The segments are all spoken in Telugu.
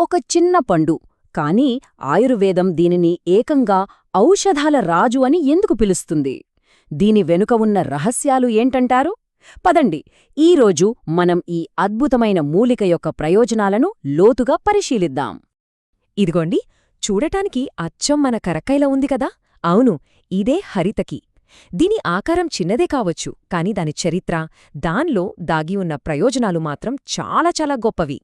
ఒక చిన్న పండు, కాని ఆయుర్వేదం దీనిని ఏకంగా ఔషధాల రాజు అని ఎందుకు పిలుస్తుంది? దీని వెనుక ఉన్న రహస్యాలు ఏంటంటారు? పదండి, ఈరోజు మనం ఈ అద్భుతమైన మూలిక యొక్క ప్రయోజనాలను లోతుగా పరిశీలిద్దాం. ఇదిగోండి, చూడటానికి అచ్చం మన కరక్కైలా ఉంది కదా? అవును, ఇదే హరితకి. దీని ఆకారం చిన్నదే కావచ్చు, కాని దాని చరిత్ర, దాన్లో దాగి ఉన్న ప్రయోజనాలు మాత్రం చాలా చాలా గొప్పవి.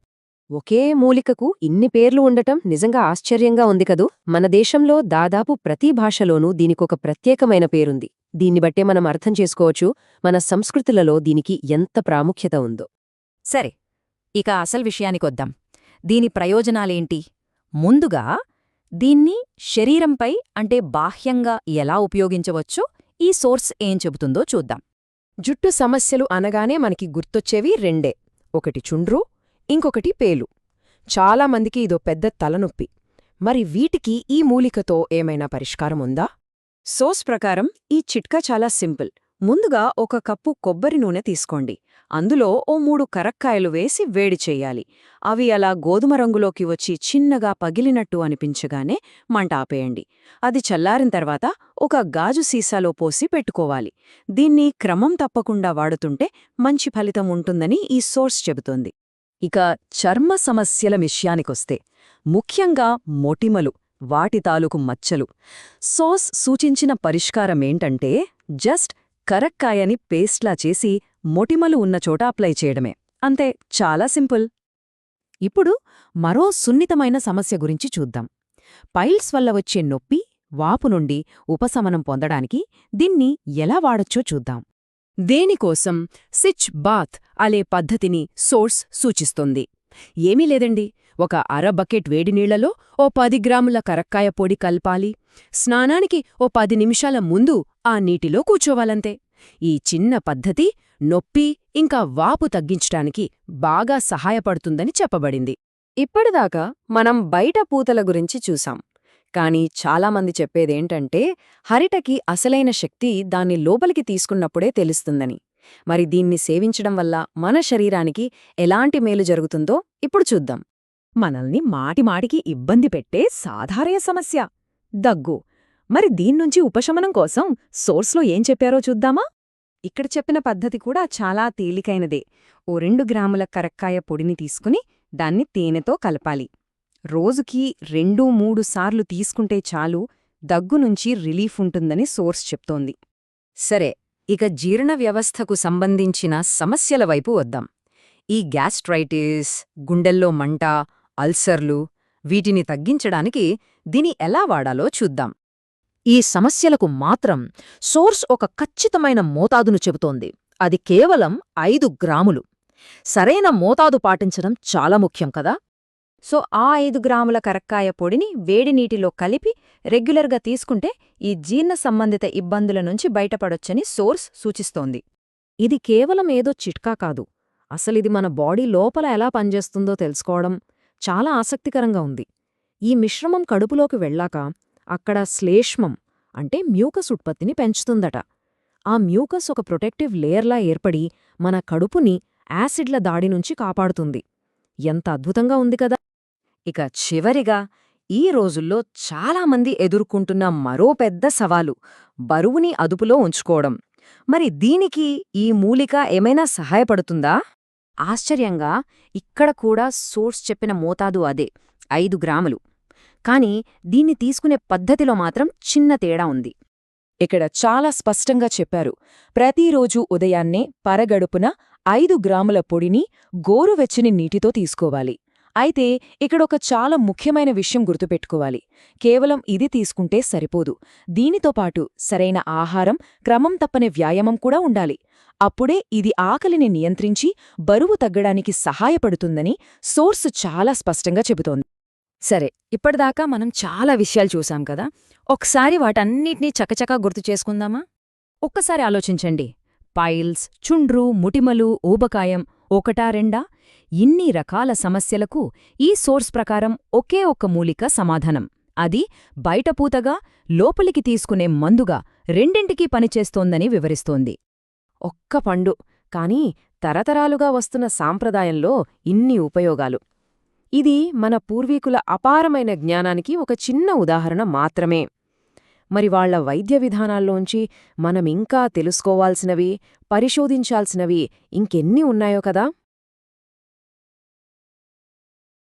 ఒకే మూలికకు ఇన్ని పేర్లు ఉండటం నిజంగా ఆశ్చర్యంగా ఉంది కదూ. మన దేశంలో దాదాపు ప్రతి భాషలోనూ దీనికొక ప్రత్యేకమైన పేరుంది. దీన్ని బట్టే మనం అర్థం చేసుకోవచ్చు మన సంస్కృతులలో దీనికి ఎంత ప్రాముఖ్యత ఉందో. సరే, ఇక అసలు విషయానికొద్దాం. దీని ప్రయోజనాలేంటి? ముందుగా, దీన్ని శరీరంపై అంటే బాహ్యంగా ఎలా ఉపయోగించవచ్చో ఈ సోర్స్ ఏం చెబుతుందో చూద్దాం. జుట్టు సమస్యలు అనగానే మనకి గుర్తొచ్చేవి రెండే, ఒకటి చుండ్రు, ఇంకొకటి పేలు. చాలామందికి ఇదో పెద్ద తలనొప్పి. మరి వీటికి ఈ మూలికతో ఏమైనా పరిష్కారముందా? సోస్ ప్రకారం ఈ చిట్కా చాలా సింపుల్. ముందుగా ఒక కప్పు కొబ్బరి నూనె తీసుకోండి. అందులో ఓ 3 కరక్కాయలు వేసి వేడి చెయ్యాలి. అవి అలా గోధుమ రంగులోకి వచ్చి చిన్నగా పగిలినట్టు అనిపించగానే మంట ఆపేయండి. అది చల్లారిన తర్వాత ఒక గాజు సీసాలో పోసి పెట్టుకోవాలి. దీన్ని క్రమం తప్పకుండా వాడుతుంటే మంచి ఫలితం ఉంటుందని ఈ సోర్స్ చెబుతోంది. ఇక చర్మ సమస్యల విషయానికొస్తే, ముఖ్యంగా మొటిమలు, వాటి తాలూకు మచ్చలు, సోస్ సూచించిన పరిష్కారమేంటంటే జస్ట్ కరక్కాయని పేస్ట్లా చేసి మొటిమలు ఉన్నచోట అప్లై చేయడమే. అంతే, చాలా సింపుల్. ఇప్పుడు మరో సున్నితమైన సమస్య గురించి చూద్దాం. పైల్స్ వల్ల వచ్చే నొప్పి, వాపు నుండి ఉపశమనం పొందడానికి దీన్ని ఎలా వాడొచ్చో చూద్దాం. దేనికోసం సిచ్ బాత్ అనే పద్ధతిని సోర్స్ సూచిస్తుంది. ఏమీ లేదండి, ఒక అర బకెట్ వేడినీళ్లలో ఓ 10 గ్రాముల కరక్కాయ పొడి కలపాలి. స్నానానికి ఓ 10 నిమిషాల ముందు ఆ నీటిలో కూర్చోవాలంతే. ఈ చిన్న పద్ధతి నొప్పి ఇంకా వాపు తగ్గించటానికి బాగా సహాయపడుతుందని చెప్పబడింది. ఇప్పటిదాకా మనం బయట పూతల గురించి చూసాం. కానీ చాలామంది చెప్పేదేంటంటే హరిటకి అసలైన శక్తి దాన్ని లోపలికి తీసుకున్నప్పుడే తెలుస్తుందని. మరి దీన్ని సేవించడం వల్ల మన శరీరానికి ఎలాంటి మేలు జరుగుతుందో ఇప్పుడు చూద్దాం. మనల్ని మాటిమాటికి ఇబ్బంది పెట్టే సాధారణ సమస్య దగ్గు. మరి దీన్నుంచి ఉపశమనం కోసం సోర్స్లో ఏం చెప్పారో చూద్దామా? ఇక్కడ చెప్పిన పద్ధతి కూడా చాలా తేలికైనదే. ఓ 2 గ్రాముల కరక్కాయ పొడిని తీసుకుని దాన్ని తేనెతో కలపాలి. రోజుకి 2-3 సార్లు తీసుకుంటే చాలు, దగ్గునుంచి రిలీఫ్ ఉంటుందని సోర్స్ చెప్తోంది. సరే, ఇక జీర్ణ వ్యవస్థకు సంబంధించిన సమస్యల వైపు వద్దాం. ఈ గ్యాస్ట్రైటిస్, గుండెల్లో మంట, అల్సర్లు, వీటిని తగ్గించడానికి దీని ఎలా వాడాలో చూద్దాం. ఈ సమస్యలకు మాత్రం సోర్స్ ఒక ఖచ్చితమైన మోతాదును చెబుతోంది. అది కేవలం 5 గ్రాములు. సరైన మోతాదు పాటించడం చాలా ముఖ్యం కదా. సో ఆ 5 గ్రాముల కరక్కాయ పొడిని వేడి నీటిలో కలిపి రెగ్యులర్గా తీసుకుంటే ఈ జీర్ణ సంబంధిత ఇబ్బందుల నుంచి బయటపడొచ్చని సోర్స్ సూచిస్తోంది. ఇది కేవలం ఏదో చిట్కా కాదు, అసలిది మన బాడీ లోపల ఎలా పనిచేస్తుందో తెలుసుకోవడం చాలా ఆసక్తికరంగా ఉంది. ఈ మిశ్రమం కడుపులోకి వెళ్ళాక అక్కడ శ్లేష్మం అంటే మ్యూకస్ ఉత్పత్తిని పెంచుతుందట. ఆ మ్యూకస్ ఒక ప్రొటెక్టివ్ లేయర్లా ఏర్పడి మన కడుపుని యాసిడ్ల దాడి నుంచి కాపాడుతుంది. ఎంత అద్భుతంగా ఉంది కదా. ఇక చివరిగా, ఈ రోజుల్లో చాలామంది ఎదుర్కొంటున్న మరో పెద్ద సవాలు బరువుని అదుపులో ఉంచుకోవడం. మరి దీనికి ఈ మూలిక ఏమైనా సహాయపడుతుందా? ఆశ్చర్యంగా ఇక్కడ కూడా సోర్స్ చెప్పిన మోతాదు అదే, 5 గ్రాములు. కాని దీన్ని తీసుకునే పద్ధతిలో మాత్రం చిన్న తేడా ఉంది. ఇక్కడ చాలా స్పష్టంగా చెప్పారు, ప్రతిరోజూ ఉదయాన్నే పరగడుపున 5 గ్రాముల పొడిని గోరువెచ్చని నీటితో తీసుకోవాలి. అయితే ఇక్కడొక చాలా ముఖ్యమైన విషయం గుర్తుపెట్టుకోవాలి. కేవలం ఇది తీసుకుంటే సరిపోదు. దీనితో పాటు సరైన ఆహారం, క్రమం తప్పని వ్యాయామం కూడా ఉండాలి. అప్పుడే ఇది ఆకలిని నియంత్రించి బరువు తగ్గడానికి సహాయపడుతుందని సోర్సు చాలా స్పష్టంగా చెబుతోంది. సరే, ఇప్పటిదాకా మనం చాలా విషయాలు చూసాం కదా. ఒకసారి వాటన్నిటినీ చకచకా గుర్తు చేసుకుందామా? ఒక్కసారి ఆలోచించండి. పైల్స్, చుండ్రు, ముటిమలు, ఊబకాయం ఒకటా రెండా? ఇన్ని రకాల సమస్యలకు ఈ సోర్స్ ప్రకారం ఒకే ఒక్క మూలిక సమాధానం. అది బయటపూతగా, లోపలికి తీసుకునే మందుగా రెండింటికీ పనిచేస్తోందని వివరిస్తోంది. ఒక్క పండు, కానీ తరతరాలుగా వస్తున్న సాంప్రదాయంలో ఇన్ని ఉపయోగాలు. ఇది మన పూర్వీకుల అపారమైన జ్ఞానానికి ఒక చిన్న ఉదాహరణ మాత్రమే. మరి వాళ్ల వైద్య విధానాల్లోంచి మనమింకా తెలుసుకోవాల్సినవి, పరిశోధించాల్సినవి ఇంకెన్ని ఉన్నాయో కదా.